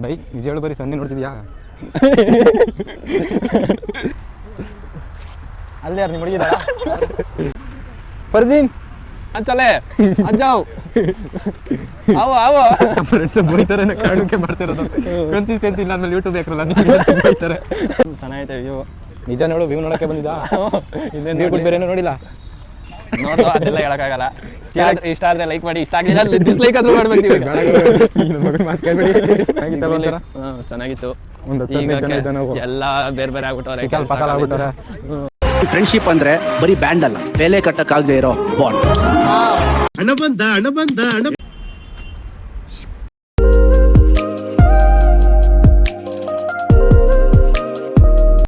By Vijay ಬರೀ ಸನ್ನಿ ನೋಡ್ತಿದ್ಯಾ ಅಲ್ಲಿ ಯಾರು ನಿಮ್ಮ ಹುಡುಗಿದ ಫರ್ದೀನ್ ಚಲೇ ಅಜ್ಜಾವ್ ಅವ ಅವ ಫ್ರೆಂಡ್ಸ್ ಬೈತಾರೆ ಕಾರಣಕ್ಕೆ ಮಾಡ್ತಿರೋದು ಕನ್ಸಿಸ್ಟೆನ್ಸಿ ಇಲ್ಲ ಆದ್ಮೇಲೆ ಯೂಟ್ಯೂಬ್ ಹಾಕ್ರಲ್ಲ ಬೈತಾರೆ. ಚೆನ್ನಾಗೈತೆ ವ್ಯೂ. ನಿಜ ನೋಡು ವ್ಯೂ ನೋಡಕ್ಕೆ ಬಂದಿದ್ದ ಇನ್ನೇನು ಬೇರೆ ನೋಡಿಲ್ಲ ನೋಡೋ ಅದೆಲ್ಲ ಹೇಳಕ್ಕಾಗಲ್ಲ. ಇಷ್ಟ ಆದ್ರೆ ಲೈಕ್ ಮಾಡಿ, ಇಷ್ಟ ಆಗಲಿಲ್ಲ ಡಿಸ್ಲೈಕ್ ಆದ್ರೂ ಮಾಡ್ಬೇಕು. ಚೆನ್ನಾಗಿತ್ತು. ಎಲ್ಲ ಬೇರೆ ಬೇರೆ ಆಗ್ಬಿಟ್ಟವ್ರೆ. ಫ್ರೆಂಡ್ಶಿಪ್ ಅಂದ್ರೆ ಬರೀ ಬ್ಯಾಂಡ್ ಅಲ್ಲ, ಬೆಲೆ ಕಟ್ಟಕ್ಕಾಗದೆ ಇರೋ ಬಾಂಡ್. ಹಣ ಬಂದ.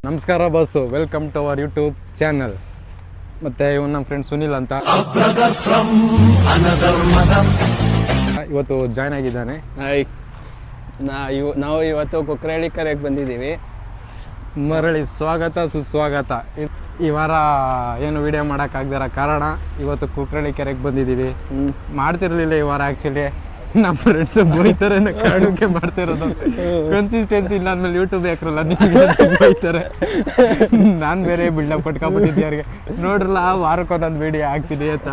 ನಮಸ್ಕಾರ boss, welcome to our YouTube channel. ಮತ್ತೆ ಇವನು ನಮ್ಮ ಫ್ರೆಂಡ್ ಸುನಿಲ್ ಅಂತ ಇವತ್ತು ಜಾಯ್ನ್ ಆಗಿದ್ದಾನೆ. ನಾವು ಇವತ್ತು ಕುಕ್ರಳ್ಳಿ ಕರೆಗೆ ಬಂದಿದ್ದೀವಿ. ಮರಳಿ ಸ್ವಾಗತ ಸುಸ್ವಾಗತ. ಈ ವಾರ ಏನು ವಿಡಿಯೋ ಮಾಡೋಕ್ಕಾಗ್ದಿರೋ ಕಾರಣ ಇವತ್ತು ಕುಕ್ರಳ್ಳಿ ಕೆರೆಗೆ ಬಂದಿದ್ದೀವಿ. ಮಾಡ್ತಿರ್ಲಿಲ್ಲ ಈ ವಾರ. ಆ್ಯಕ್ಚುಲಿ ನಮ್ಮ ಫ್ರೆಂಡ್ಸ್ ಬೈತಾರೆ ಕಾರಣಕ್ಕೆ ಮಾಡ್ತಿರೋದು. ಕನ್ಸಿಸ್ಟೆನ್ಸಿ ಇಲ್ಲ ಅಂದಮೇಲೆ ಯೂಟ್ಯೂಬ್ ಹಾಕ್ರಲ್ಲ ಬೈತಾರೆ. ನಾನು ಬೇರೆ ಬಿಲ್ಡಪ್ ಕೊಟ್ಕೊಬಿಟ್ಟಿದ್ದೆ ಅವ್ರಿಗೆ. ನೋಡ್ರಲ್ಲ ವಾರಕ್ಕೊಂದೊಂದು ವಿಡಿಯೋ ಹಾಕ್ತೀನಿ ಅಂತ.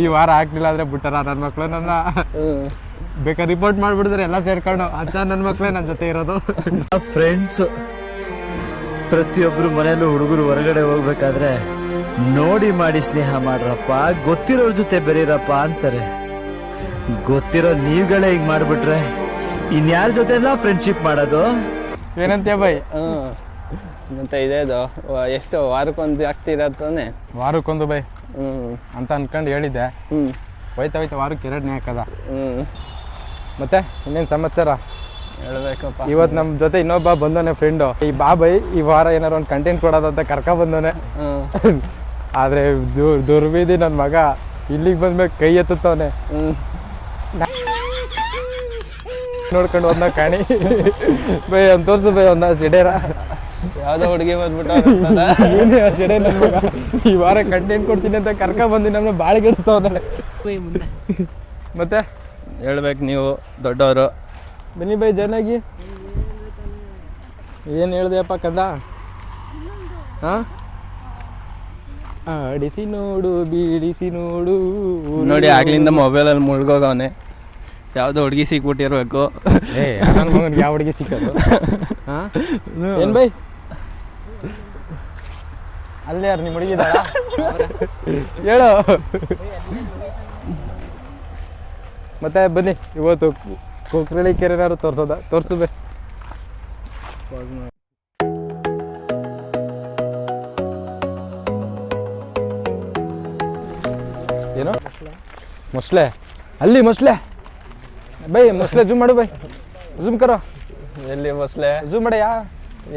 ಈ ವಾರ ಹಾಕ್ಲಿಲ್ಲ ಅಂದರೆ ಬಿಟ್ಟಾರ ನನ್ನ ಮಕ್ಕಳು. ನನ್ನ ಬೇಕಾದ್ರೆ ರಿಪೋರ್ಟ್ ಮಾಡಿಬಿಡಿದ್ರೆ ಎಲ್ಲ ಸೇರ್ಕೊಂಡು ಅಚ್ಚ ನನ್ನ ಮಕ್ಕಳೇ ನನ್ನ ಜೊತೆ ಇರೋದು. ಫ್ರೆಂಡ್ಸ್ ಪ್ರತಿಯೊಬ್ರು ಮನೆಯಲ್ಲೂ ಹುಡುಗರು ಹೊರಗಡೆ ಹೋಗ್ಬೇಕಾದ್ರೆ ನೋಡಿ ಮಾಡಿ ಸ್ನೇಹ ಮಾಡ್ರಪ್ಪ, ಗೊತ್ತಿರೋರ್ ಜೊತೆ ಬೆರೀರಪ್ಪ ಅಂತಾರೆ. ಗೊತ್ತಿರೋ ನೀವುಗಳೇ ಹಿಂಗ್ ಮಾಡ್ಬಿಟ್ರೆ ಇನ್ಯಾರ ಜೊತೆ ಎಲ್ಲ ಫ್ರೆಂಡ್ಶಿಪ್ ಮಾಡೋದು? ಏನಂತೀಯ ಬೈ? ಮತ್ತೆ ಇದೇದು ಎಷ್ಟು ವಾರಕ್ಕೊಂದು ಆಗ್ತಿರತ್ತಾನೆ? ವಾರಕ್ಕೊಂದು ಬೈ ಅಂತ ಅನ್ಕೊಂಡು ಹೇಳಿದ್ದೆ. ಹೋಯ್ತಾ ವಾರಕ್ಕೆ 2ನೇ ಹಾಕದ. ಮತ್ತೆ ಇನ್ನೇನು ಸಮಾಚಾರ ಹೇಳ್ಬೇಕಪ್ಪ. ಇವತ್ತು ನಮ್ಮ ಜೊತೆ ಇನ್ನೊಬ್ಬ ಬಂದವನೆ ಫ್ರೆಂಡು. ಈ ಬೈ ಈ ವಾರ ಏನಾರು ಒಂದು ಕಂಟೆಂಟ್ ಕೊಡೋದಂತ ಬಂದವನೆ. ಆದರೆ ದುರ್ವಿಧಿ ನನ್ನ ಮಗ ಇಲ್ಲಿಗೆ ಬಂದ್ಮೇಲೆ ಕೈ ಎತ್ತುತ್ತವನೆ. ನೋಡ್ಕೊಂಡು ಒಂದ ಕಾಣಿ ಬೈ ಒಂದು ತೋರ್ಸು ಬೈ, ಒಂದ ಸಿಡೇರ ಯಾವುದೋ ಹುಡುಗಿ ಬಂದ್ಬಿಟ್ಟು ಸಿಡೆ ನನ್ನ ಮಗ ಈ ವಾರ ಕಂಟೆಂಟ್ ಕೊಡ್ತೀನಿ ಅಂತ ಬಂದು ನಮ್ಮನ್ನ ಬಾಳಿಗೆಡಿಸ್ತವನೆ. ಮತ್ತೆ ಹೇಳ್ಬೇಕು, ನೀವು ದೊಡ್ಡವರು. ಬನ್ನಿ ಬೈ ಚೆನ್ನಾಗಿ. ಏನು ಹೇಳ್ದೆಯಪ್ಪ ಕಂದ? ಹಾಂ, ಆಡಿಸಿ ನೋಡು ಬೀಳಿಸಿ ನೋಡು. ನೋಡಿ ಆಗ್ಲಿಂದ ಮೊಬೈಲಲ್ಲಿ ಮುಳುಗೋಗವನೆ. ಯಾವುದೋ ಹುಡುಗಿ ಸಿಕ್ಬಿಟ್ಟಿರ್ಬೇಕು. ನನ್ನ ಮಗನಿಗೆ ಯಾವ ಹುಡುಗಿ ಸಿಕ್ಕೋದು? ಹಾಂ ಏನು ಬೈ? ಅಲ್ಲೇ ಯಾರು ನಿಮ್ಮ ಹುಡುಗಿದ? ಹೇಳು. ಮತ್ತೆ ಬನ್ನಿ, ಇವತ್ತು ಕುಕ್ರಳ್ಳಿ ಕೆರೆನಾರು ತೋರ್ಸು ಬೈ. ಏನು ಮೊಸಳೆ? ಅಲ್ಲಿ ಮೊಸಳೆ ಬೈ, ಮೊಸಳೆ ಜೂಮ್ ಮಾಡು ಬೈ, ಜೂಮ್ ಕರೋ. ಎಲ್ಲಿ ಮೊಸಳೆ? ಜೂಮ್ ಮಾಡಯ್ಯ.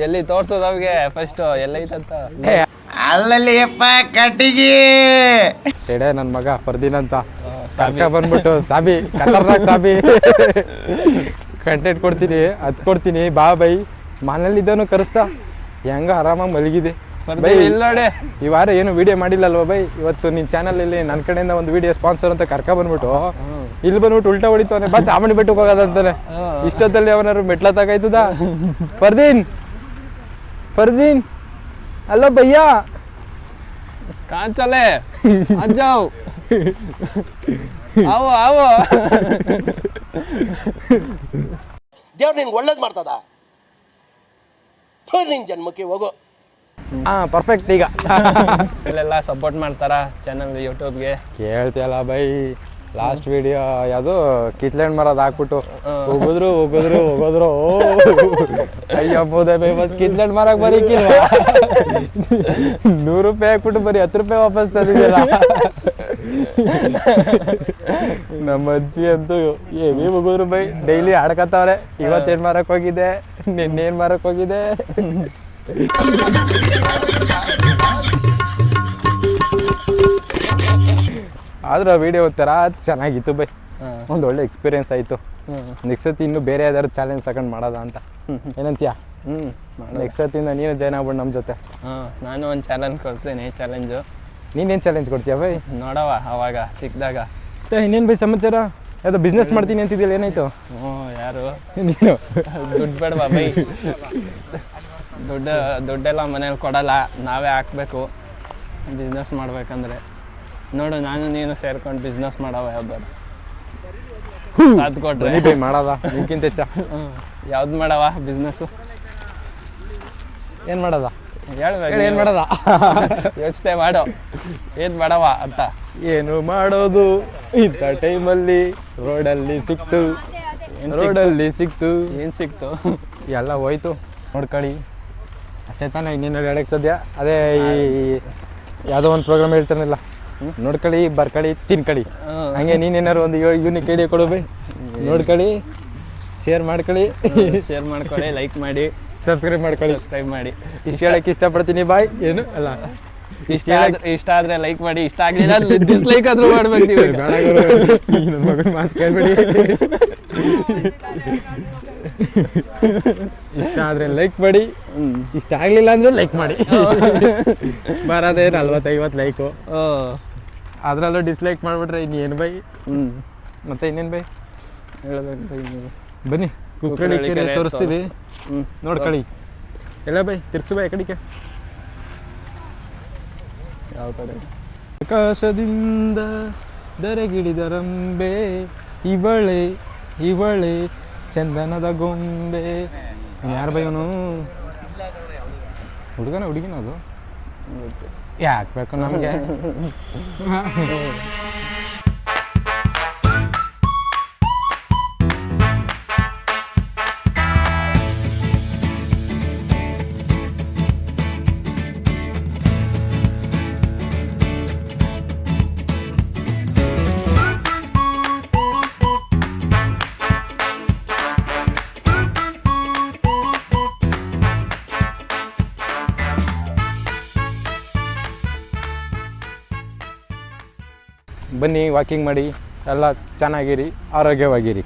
ಎಲ್ಲಿ ತೋರ್ಸೋದು ಅವ್ಗೆ ಫಸ್ಟ್ ಎಲ್ಲೈತಂತ? ಅಲ್ಲಲ್ಲಿಯಪ್ಪ ಕಟ್ಟಿಗೆ ಸೆಡೆ ನನ್ನ ಮಗ ಫರ್ದೀನ್ ಅಂತ ಬಂದ್ಬಿಟ್ಟು ಸಾಬಿ ಖತರ್ನಾಕ್ ಸಾಬಿ ಕಂಟೆಂಟ್ ಕೊಡ್ತೀನಿ, ಅದು ಕೊಡ್ತೀನಿ ಬಾ ಬೈ. ಮನೇಲಿದ್ದವನು ಕರೆಸ್ತಾ ಹೆಂಗ ಆರಾಮಾಗಿ ಮಲಗಿದೆ ಬೈ. ನೋಡಿ ಈ ವಾರ ಏನು ವಿಡಿಯೋ ಮಾಡಿಲ್ಲಲ್ವ ಬೈ? ಇವತ್ತು ನಿನ್ನ ಚಾನಲಲ್ಲಿ ನನ್ನ ಕಡೆಯಿಂದ ಒಂದು ವಿಡಿಯೋ ಸ್ಪಾನ್ಸರ್ ಅಂತ ಬಂದ್ಬಿಟ್ಟು ಇಲ್ಲಿ ಬಂದ್ಬಿಟ್ಟು ಉಲ್ಟಾ ಹೊಡಿತವನೆ. ಬಾ ಚಾಮುಂಡಿ ಬೆಟ್ಟಕ್ಕೆ ಹೋಗೋದಂತಾನೆ. ಇಷ್ಟೊತ್ತಲ್ಲಿ ಅವನಾರು ಮೆಟ್ಲ ತಗಾಯ್ತದ. ಫರ್ದೀನ್ ಅಲ್ಲ ಭಯ್ಯ ಕಾಂಚಲೆ ಅಜ್ಜಾವ್ ಅವ ದೇವ್ರು ನಿನ್ಗೆ ಒಳ್ಳೇದು ಮಾಡ್ತದ. ನಿನ್ ಜನ್ಮಕ್ಕೆ ಹೋಗೋ. ಪರ್ಫೆಕ್ಟ್. ಈಗ ಇಲ್ಲೆಲ್ಲ ಸಪೋರ್ಟ್ ಮಾಡ್ತಾರ ಚಾನಲ್ ಯೂಟ್ಯೂಬ್ಗೆ. ಕೇಳ್ತಿಯಲ್ಲ ಬೈ, ಲಾಸ್ಟ್ ವಿಡಿಯೋ ಯಾವುದು ಕಿತ್ಲೆಹಣ್ಣು ಮರದ ಹಾಕ್ಬಿಟ್ಟು ಹೋಗೋದ್ರು ಅಯ್ಯೋ ಬೋದೆ ಬೈ. ಮತ್ತೆ ಕಿತ್ಲೆಹಣ್ಣು ಮರಕ್ಕೆ ಬರೀಕಿಲ್ವ? 100 ರೂಪಾಯಿ ಹಾಕ್ಬಿಟ್ಟು ಬರೀ 10 ರೂಪಾಯಿ ವಾಪಸ್ ತಂದಿದ್ಯಲ್ಲ. ನಮ್ಮ ಅಜ್ಜಿ ಅಂತೂ ಏವಿ ಹೋಗೋದ್ರು ಬೈ. ಡೈಲಿ ಆಡ್ಕತ್ತವ್ರೆ. ಇವತ್ತೇನು ಮಾರಕ್ಕೆ ಹೋಗಿದೆ, ನಿನ್ನೇನು ಮಾರಕ್ಕೆ ಹೋಗಿದೆ. ಆದ್ರೆ ವಿಡಿಯೋ ಒಂಥರ ಚೆನ್ನಾಗಿತ್ತು ಬೈ. ಒಂದು ಒಳ್ಳೆ ಎಕ್ಸ್ಪೀರಿಯನ್ಸ್ ಆಯಿತು. ನೆಕ್ಸ್ಟ್ ಸತಿ ಇನ್ನೂ ಬೇರೆ ಯಾವ್ದಾದ್ರು ಚಾಲೆಂಜ್ ತಗೊಂಡು ಮಾಡೋದ ಅಂತ. ಏನಂತೀಯ? ನೆಕ್ಸ್ಟ್ ಸತಿಯಿಂದ ನೀನು ಜಾಯ್ನ್ ಆಗ್ಬಿಡು ನಮ್ಮ ಜೊತೆ. ನಾನು ಒಂದು ಚಾಲೆಂಜ್ ಕೊಡ್ತೀನಿ. ಚಾಲೆಂಜು ನೀನೇನು ಚಾಲೆಂಜ್ ಕೊಡ್ತೀಯ ಬೈ? ನೋಡವ ಅವಾಗ ಸಿಕ್ಕಿದಾಗ. ಇನ್ನೇನು ಬೈ ಸಮಾಚಾರ? ಯಾವುದೋ ಬಿಸ್ನೆಸ್ ಮಾಡ್ತೀನಿ ಅಂತಿದ್ದಿಲ್ಲ, ಏನಾಯ್ತು? ಹ್ಞೂ ಯಾರು ನೀನು ದುಡ್ಡು ಬೇಡವಾ ಬೈ? ದುಡ್ಡೆಲ್ಲ ಮನೇಲಿ ಕೊಡಲ್ಲ, ನಾವೇ ಹಾಕ್ಬೇಕು ಬಿಸ್ನೆಸ್ ಮಾಡ್ಬೇಕಂದ್ರೆ. ನೋಡು ನಾನು ನೀನು ಸೇರ್ಕೊಂಡು ಬಿಸ್ನೆಸ್ ಮಾಡವ ಯಾವ್ದಾರು ಸಾಥ್ ಕೊಟ್ರೆ. ಬನ್ನಿ ಬೈ ಮಾಡೋದ ನಿಮ್ಗಿಂತ ಹೆಚ್ಚ. ಯಾವ್ದು ಮಾಡವ ಬಿಸ್ನೆಸ್ಸು? ಏನು ಮಾಡೋದ ಹೇಳ್ಬೇಕು, ಏನು ಮಾಡೋದ? ಯೋಚನೆ ಮಾಡು ಏನು ಮಾಡವ ಅಂತ. ಏನು ಮಾಡೋದು ಇಂಥ ಟೈಮಲ್ಲಿ ರೋಡಲ್ಲಿ ಸಿಕ್ತು, ರೋಡಲ್ಲಿ ಸಿಕ್ತು, ಏನು ಸಿಕ್ತು? ಎಲ್ಲ ಹೋಯ್ತು. ನೋಡ್ಕೊಳ್ಳಿ ಅಷ್ಟೇ ತಾನೇ, ಇನ್ನೇನು ಹೇಳಕ್ಕೆ ಸದ್ಯ. ಅದೇ ಈ ಯಾವುದೋ ಒಂದು ಪ್ರೋಗ್ರಾಮ್ ಹೇಳ್ತಾನಲ್ಲ, ನೋಡ್ಕೊಳ್ಳಿ ಬರ್ಕೊಳ್ಳಿ ತಿನ್ಕೊಳ್ಳಿ, ಹಂಗೆ ನೀನೇನಾರು ಒಂದು ಯೂನಿಕ್ ಐಡಿಯಾ ಕೊಡು ಬೈ. ನೋಡ್ಕೊಳ್ಳಿ, ಶೇರ್ ಮಾಡ್ಕೊಳ್ಳಿ, ಶೇರ್ ಮಾಡ್ಕೊಳ್ಳಿ, ಲೈಕ್ ಮಾಡಿ, ಸಬ್ಸ್ಕ್ರೈಬ್ ಮಾಡ್ಕೊಳ್ಳಿ. ಸಬ್ಸ್ಕ್ರೈಬ್ ಮಾಡಿ. ಇಷ್ಟು ಹೇಳಕ್ಕೆ ಇಷ್ಟಪಡ್ತೀನಿ ಬಾಯ್. ಏನು ಅಲ್ಲ, ಇಷ್ಟ ಆದ್ರೆ ಲೈಕ್ ಮಾಡಿ, ಇಷ್ಟ ಆಗಲಿಲ್ಲ ಡಿಸ್ಲೈಕ್ ಆದ್ರೂ ಮಾಡ್ಬೇಕು ನೀವು. ನನ್ನ ಮಗನ ಮಾತು ಕೇಳ್ಬೇಡಿ. ಇಷ್ಟ ಆದರೆ ಲೈಕ್ ಮಾಡಿ, ಇಷ್ಟ ಆಗಲಿಲ್ಲ ಅಂದ್ರೆ ಲೈಕ್ ಮಾಡಿ. ಬರೋದೇ 40-50 ಲೈಕು, ಅದರಲ್ಲೂ ಡಿಸ್ಲೈಕ್ ಮಾಡಿಬಿಟ್ರೆ ಇನ್ನೇನು ಬೈ? ಮತ್ತೆ ಇನ್ನೇನು ಬೈ ಹೇಳ್ಬೇಕು. ಬನ್ನಿ ಕುಕ್ಕರಳ್ಳಿ ಕೆರೆ ತೋರಿಸ್ತೀವಿ, ನೋಡ್ಕೊಳ್ಳಿ. ಎಲ್ಲ ಬೈ ತಿರ್ಗ್ಸು ಬೈ ಕಡೆಗೆ. ಯಾವ ಕಡೆ? ಆಕಾಶದಿಂದ ದರೆಗಿಳಿದರಂಬೆ, ಇವಳೆ ಇವಳೆ ಚಂದನದ ಗೊಂಬೆ. ಯಾರು ಬೈ ಅವನು? ಹುಡುಗಿನ ಅದು ಯಾಕೆ ಬೇಕು ನಮಗೆ? ಬನ್ನಿ ವಾಕಿಂಗ್ ಮಾಡಿ, ಎಲ್ಲ ಚೆನ್ನಾಗಿರಿ, ಆರೋಗ್ಯವಾಗಿರಿ.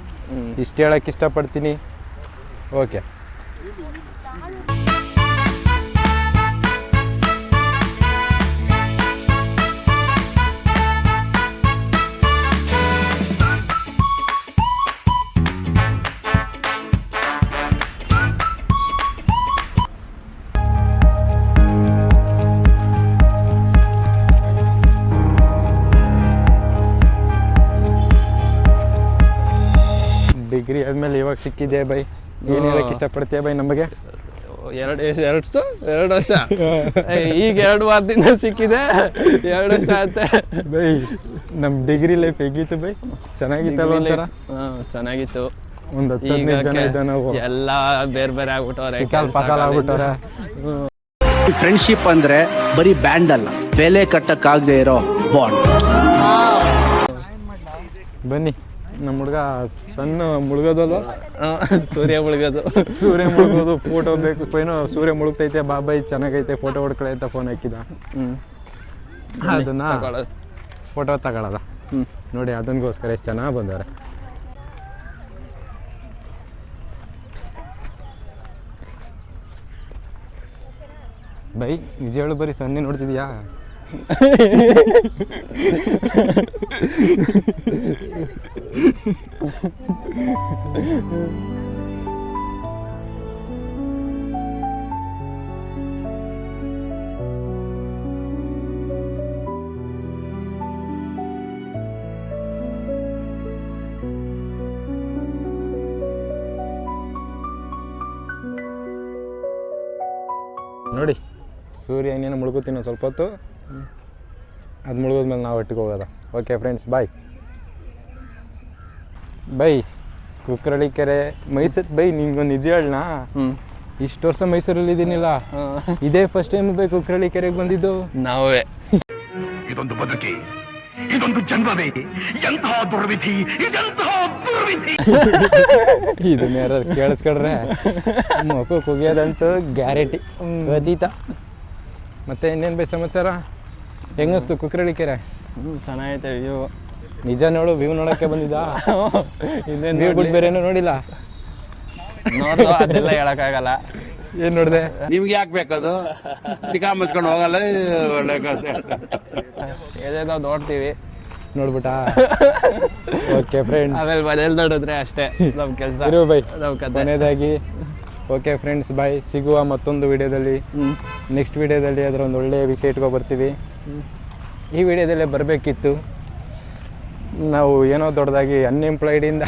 ಇಷ್ಟು ಹೇಳೋಕ್ಕೆ ಇಷ್ಟಪಡ್ತೀನಿ. ಓಕೆ. ಡಿಗ್ರಿ ಆದಮೇಲೆ ಇವಾಗ ಸಿಕ್ಕಿದೆ ಬೈ. ಏನು ಹೇಳಕ್ಕೆ ಇಷ್ಟಪಡ್ತೀಯ ಬೈ ನಮಗೆ? 2 ವರ್ಷ ಈಗ 2 ವಾರದಿಂದ ಸಿಕ್ಕಿದೆ, 2 ವರ್ಷ ಆಯ್ತೆ ಬೈ. ನಮ್ಮ ಡಿಗ್ರಿ ಲೈಫ್ ಹೇಗಿತ್ತು ಬೈ? ಚೆನ್ನಾಗಿತ್ತಲ್ಲ ಒಂಥರ? ಚೆನ್ನಾಗಿತ್ತು. ಒಂದು 15 ಜನ ಇದ್ದ ನಾವು, ಎಲ್ಲ ಬೇರೆ ಬೇರೆ ಆಗ್ಬಿಟ್ಟವ್ರೆ, ಚಿಕ್ಕಲ್ ಪಕ್ಕಲ್ ಆಗ್ಬಿಟ್ಟವ್ರೆ. ಫ್ರೆಂಡ್ಶಿಪ್ ಅಂದ್ರೆ ಬರೀ ಬ್ಯಾಂಡ್ ಅಲ್ಲ, ಬೆಲೆ ಕಟ್ಟಕ್ಕಾಗದೆ ಇರೋ ಬಾಂಡ್. ಬನ್ನಿ, ನಮ್ಮ ಹುಡುಗ ಸಣ್ಣ ಮುಳುಗೋದಲ್ವ? ಸೂರ್ಯ ಮುಳುಗೋದು. ಸೂರ್ಯ ಮುಳುಗೋದು ಫೋಟೋ ಬೇಕು, ಏನೋ ಸೂರ್ಯ ಮುಳುಗ್ತೈತೆ ಬಾಬಾಯ್ ಚೆನ್ನಾಗೈತೆ ಫೋಟೋ ಹೊಡ್ಕೊಳ್ಳಿ ಅಂತ ಫೋನ್ ಹಾಕಿದ. ಅದನ್ನ ಫೋಟೋ ತಗೊಳ್ಳೋದ ನೋಡಿ, ಅದನ್ಗೋಸ್ಕರ ಎಷ್ಟು ಚೆನ್ನಾಗಿ ಬಂದವ್ರೆ. ಬೈ ನಿಜ ಹೇಳು, ಬರೀ ಸನ್ನೆ ನೋಡ್ತಿದ್ಯಾ? ನೋಡಿ ಸೂರ್ಯ ಇನ್ನೇನು ಮುಳುಗುತ್ತೀನಿ ಒಂದು ಸ್ವಲ್ಪ ಹೊತ್ತು, ಅದು ಮುಳುಗೋದ್ಮೇಲೆ ನಾವು ಒಟ್ಟಿಗೆ ಹೋಗೋದ. Okay friends, bye. Bye Kukkarahalli ಕೆರೆ ಮೈಸೂರು. ಬೈ ನಿಮ್ಗೊಂದು ನಿಜ ಹೇಳೋಣ, ಇಷ್ಟು ವರ್ಷ ಮೈಸೂರಲ್ಲಿ ಇದ್ದೀನಿಲ್ಲ, ಇದೇ ಫಸ್ಟ್ ಟೈಮ್ ಬೈ ಕುಕ್ಕರಳ್ಳಿ ಕೆರೆಗೆ ಬಂದಿದ್ದು ನಾವೇ. ಇದೊಂದು ಬದುಕಿ, ಇದೊಂದು ಜನ್ಮವೇ, ಎಂತಹ ದುರ್ವಿಧಿ, ಇದೆಂತಹ ದುರ್ವಿಧಿ. ಇದನ್ನ ಯಾರು ಕೇಳಿಸ್ಕೊಂಡ್ರೆ ಮಕ್ಕಳು ಕುಗಿಯೋದಂತೂ ಗ್ಯಾರಂಟಿ ಖಚಿತ. ಮತ್ತೆ ಇನ್ನೇನು ಬೈ ಸಮಾಚಾರ? ಹೆಂಗಸ್ತು ಕುಕ್ಕರಳ್ಳಿ ಕೆರೆ? ಚೆನ್ನಾಗೈತೆ ವ್ಯೂ. ನಿಜ ನೋಡು, ವ್ಯೂ ನೋಡೋಕ್ಕೆ ಬಂದಿದ್ದ? ಇನ್ನೇನು ವ್ಯೂ ಬಿಟ್ಟು ಬೇರೆ ಏನೋ ನೋಡಿಲ್ಲ? ನೋಡ್ದು ಅದೆಲ್ಲ ಹೇಳಕ್ಕಾಗಲ್ಲ. ಏನು ನೋಡಿದೆ? ನಿಮ್ಗೆ ಯಾಕೆ ಬೇಕದು? ಚಿಕ್ಕ ಮುಚ್ಕೊಂಡು ಹೋಗಲ್ಲ, ಒಳ್ಳೆ ಏನೇನೋ ನೋಡ್ತೀವಿ, ನೋಡ್ಬಿಟ್ಟ. ಓಕೆ ಫ್ರೆಂಡ್ಸ್, ಆಮೇಲೆ ಮನೇಲಿ ನೋಡಿದ್ರೆ ಅಷ್ಟೇ ನಮ್ಮ ಕೆಲಸ, ಇರು ಬೈ. ನಮ್ಮ ಕತೆ. ಕೊನೆಯದಾಗಿ ಓಕೆ ಫ್ರೆಂಡ್ಸ್, ಬಾಯ್. ಸಿಗುವ ಮತ್ತೊಂದು ವಿಡಿಯೋದಲ್ಲಿ. ನೆಕ್ಸ್ಟ್ ವಿಡಿಯೋದಲ್ಲಿ ಅದರ ಒಂದು ಒಳ್ಳೆಯ ವಿಷಯ ಇಟ್ಕೊ ಬರ್ತೀವಿ. ಈ ವಿಡಿಯೋದಲ್ಲೇ ಬರಬೇಕಿತ್ತು, ನಾವು ಏನೋ ದೊಡ್ಡದಾಗಿ ಅನ್ಎಂಪ್ಲಾಯ್ಡಿಂದ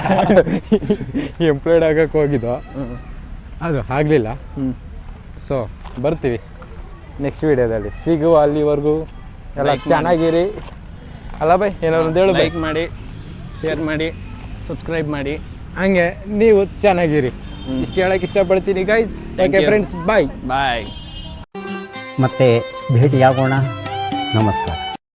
ಎಂಪ್ಲಾಯ್ಡ್ ಆಗಕ್ಕೆ ಹೋಗಿದ್ದೋ, ಅದು ಆಗಲಿಲ್ಲ. ಸೊ ಬರ್ತೀವಿ ನೆಕ್ಸ್ಟ್ ವಿಡಿಯೋದಲ್ಲಿ. ಸಿಗುವ ಅಲ್ಲಿವರೆಗೂ ಎಲ್ಲ ಚೆನ್ನಾಗಿರಿ. ಅಲ್ಲ ಬೈ, ಏನಾದ್ರು ಒಂದು ಹೇಳು ಬೈ. ಲೈಕ್ ಮಾಡಿ, ಶೇರ್ ಮಾಡಿ, ಸಬ್ಸ್ಕ್ರೈಬ್ ಮಾಡಿ. ಹಂಗೆ ನೀವು ಚೆನ್ನಾಗಿರಿ. ಇಷ್ಟು ಹೇಳಕ್ಕೆ ಇಷ್ಟಪಡ್ತೀನಿ ಗೈಸ್. ಓಕೆ ಫ್ರೆಂಡ್ಸ್, ಬಾಯ್. ಬಾಯ್. ಮತ್ತೆ ಭೇಟಿಯಾಗೋಣ. ನಮಸ್ಕಾರ.